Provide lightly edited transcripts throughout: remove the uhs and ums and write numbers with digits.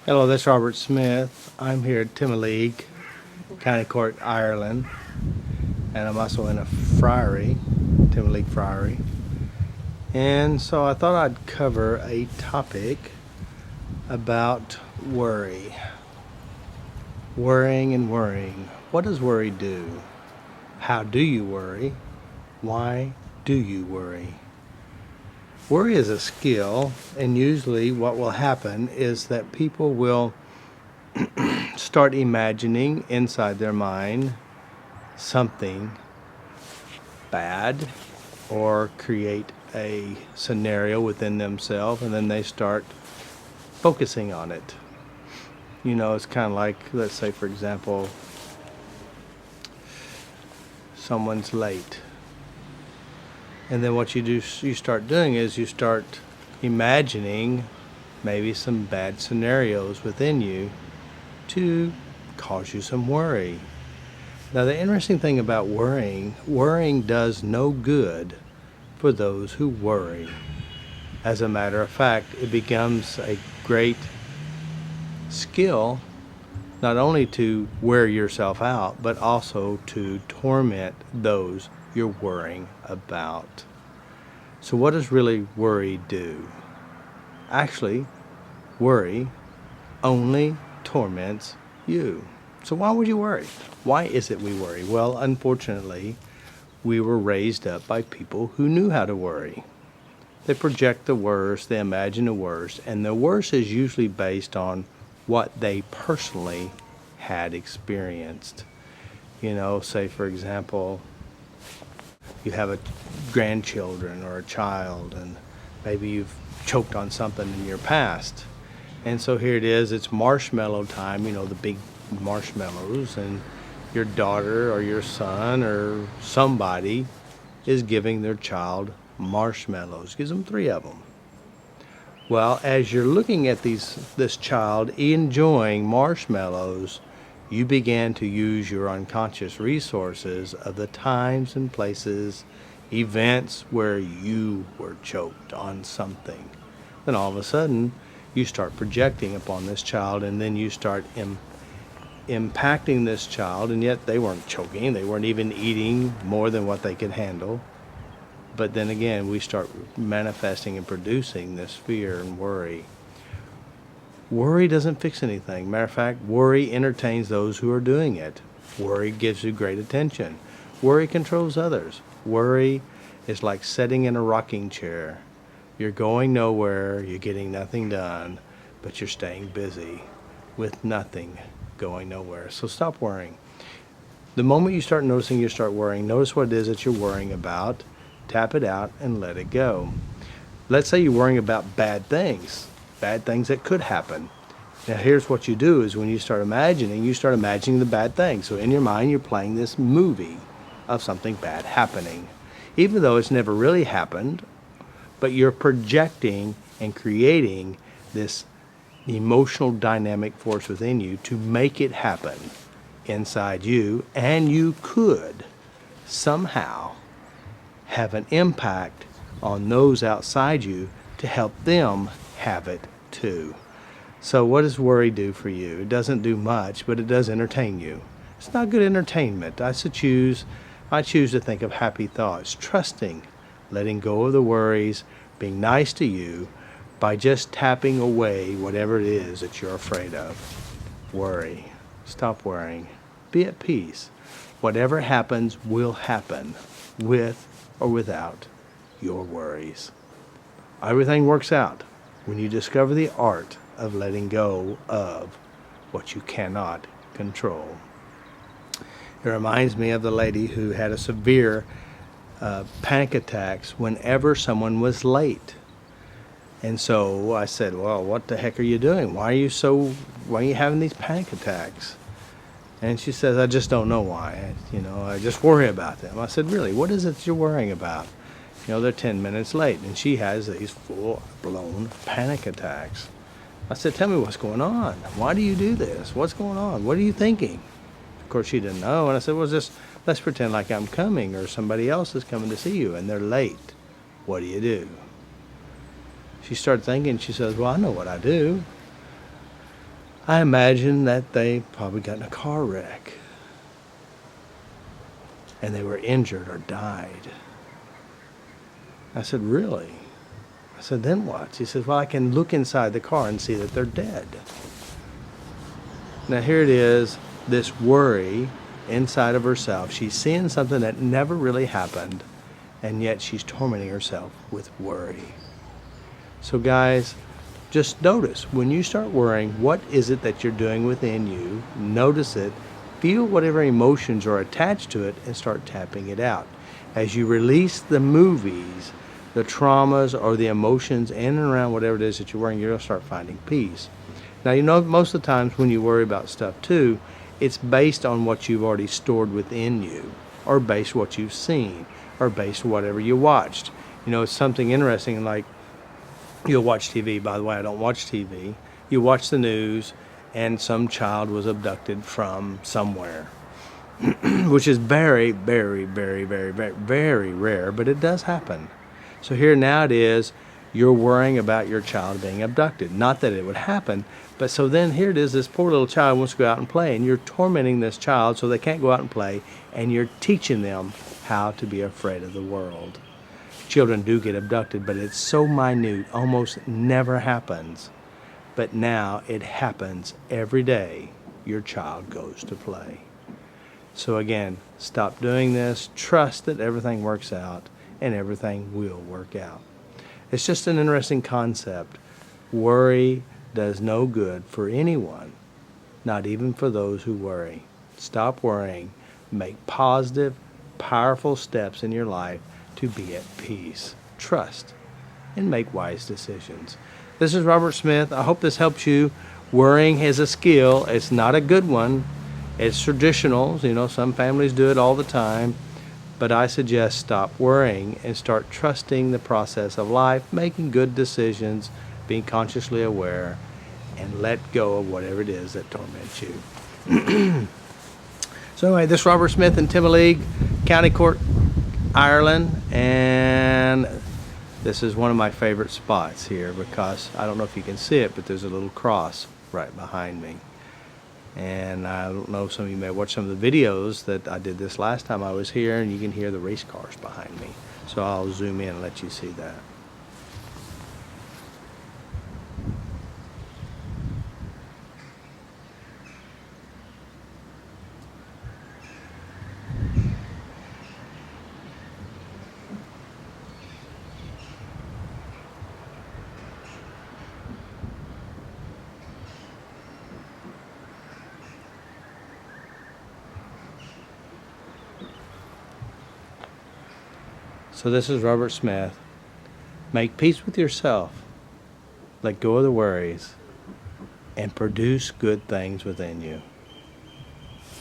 Hello, this is Robert Smith. I'm here at Timoleague, County Court, Ireland, and I'm also in a friary, Timoleague Friary. And so I thought I'd cover a topic about worry. Worrying and worrying. What does worry do? How do you worry? Why do you worry? Worry is a skill, and usually what will happen is that people will start imagining inside their mind something bad or create a scenario within themselves, and then they start focusing on it. You know, it's kind of like, let's say, for example, someone's late. And then what you start doing is you start imagining maybe some bad scenarios within you to cause you some worry. Now, the interesting thing about worrying does no good for those who worry. As a matter of fact, it becomes a great skill not only to wear yourself out, but also to torment those you're worrying about. So what does really worry do? Actually, worry only torments you. So why would you worry? Why is it we worry? Well, unfortunately, we were raised up by people who knew how to worry. They project the worst, they imagine the worst, and the worst is usually based on what they personally had experienced. You know, say for example, you have a grandchildren or a child, and maybe you've choked on something in your past. And so here it is, it's marshmallow time, you know, the big marshmallows, and your daughter or your son or somebody is giving their child marshmallows, gives them 3 of them. Well, as you're looking at this child enjoying marshmallows, you began to use your unconscious resources of the times and places, events where you were choked on something. Then all of a sudden, you start projecting upon this child, and then you start impacting this child, and yet they weren't choking, they weren't even eating more than what they could handle. But then again, we start manifesting and producing this fear and worry. Worry doesn't fix anything. Matter of fact, worry entertains those who are doing it. Worry gives you great attention. Worry controls others. Worry is like sitting in a rocking chair. You're going nowhere, you're getting nothing done, but you're staying busy with nothing, going nowhere. So stop worrying. The moment you start noticing you start worrying, notice what it is that you're worrying about, tap it out, and let it go. Let's say you're worrying about bad things that could happen. Now here's what you do is when you start imagining the bad things. So in your mind, you're playing this movie of something bad happening, even though it's never really happened, but you're projecting and creating this emotional dynamic force within you to make it happen inside you, and you could somehow have an impact on those outside you to help them have it too. So what does worry do for you? It doesn't do much, but it does entertain you. It's not good entertainment. I choose to think of happy thoughts, trusting, letting go of the worries, being nice to you by just tapping away whatever it is that you're afraid of. Worry. Stop worrying. Be at peace. Whatever happens will happen, with or without your worries. Everything works out when you discover the art of letting go of what you cannot control. It reminds me of the lady who had a severe panic attacks whenever someone was late. And so I said, well, what the heck are you doing? Why are you having these panic attacks? And she says, I just don't know why. I just worry about them. I said, really, what is it you're worrying about? They're 10 minutes late, and she has these full-blown panic attacks. I said, tell me what's going on. Why do you do this? What's going on? What are you thinking? Of course, she didn't know, and I said, well, let's pretend like I'm coming or somebody else is coming to see you, and they're late. What do? She started thinking, she says, well, I know what I do. I imagine that they probably got in a car wreck and they were injured or died. I said, really? I said, then what? She says, well, I can look inside the car and see that they're dead. Now here it is, this worry inside of herself. She's seeing something that never really happened, and yet she's tormenting herself with worry. So guys, just notice when you start worrying, what is it that you're doing within you? Notice it, feel whatever emotions are attached to it, and start tapping it out. As you release the movies, the traumas or the emotions in and around whatever it is that you're worrying, you're going to start finding peace. Now, you know, most of the times when you worry about stuff too, it's based on what you've already stored within you, or based what you've seen, or based whatever you watched. You know, it's something interesting, like you'll watch TV. By the way, I don't watch TV. You watch the news and some child was abducted from somewhere, which is very, very, very, very, very, very rare, but it does happen. So here now it is, you're worrying about your child being abducted. Not that it would happen, but so then here it is, this poor little child wants to go out and play, and you're tormenting this child so they can't go out and play, and you're teaching them how to be afraid of the world. Children do get abducted, but it's so minute, almost never happens. But now it happens every day your child goes to play. So again, stop doing this, trust that everything works out, and everything will work out. It's just an interesting concept. Worry does no good for anyone, not even for those who worry. Stop worrying. Make positive, powerful steps in your life to be at peace. Trust and make wise decisions. This is Robert Smith. I hope this helps you. Worrying is a skill. It's not a good one. It's traditional. You know, some families do it all the time. But I suggest stop worrying and start trusting the process of life, making good decisions, being consciously aware, and let go of whatever it is that torments you. So anyway, this is Robert Smith in Timoleague, County Court, Ireland, and this is one of my favorite spots here because I don't know if you can see it, but there's a little cross right behind me. And I don't know, some of you may watch some of the videos that I did this last time I was here, and you can hear the race cars behind me. So I'll zoom in and let you see that. So this is Robert Smith. Make peace with yourself. Let go of the worries. And produce good things within you.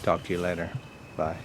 Talk to you later. Bye.